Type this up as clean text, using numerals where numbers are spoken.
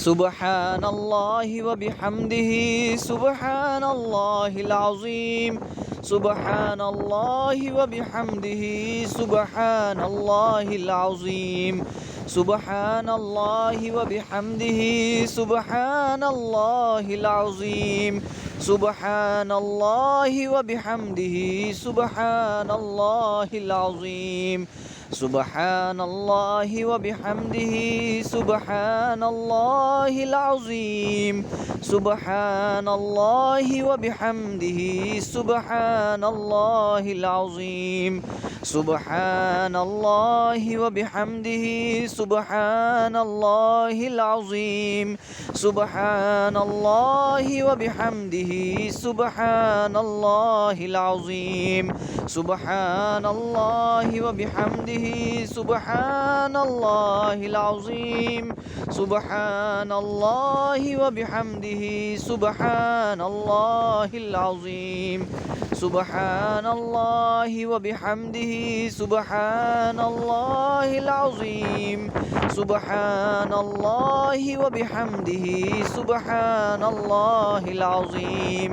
سبحان الله وبحمده سبحان الله العظيم سبحان الله وبحمده سبحان الله العظيم سبحان الله وبحمده سبحان الله العظيم سبحان الله وبحمده سبحان الله العظيم سبحان الله وبحمده سبحان الله العظيم سبحان الله وبحمده سبحان الله العظيم سبحان الله وبحمده سبحان الله العظيم سبحان الله وبحمده سبحان الله العظيم سبحان الله وبحمده سبحان الله العظيم سبحان الله وبحمده سبحان الله العظيم سبحان الله وبحمده سبحان الله العظيم سبحان الله وبحمده سبحان الله العظيم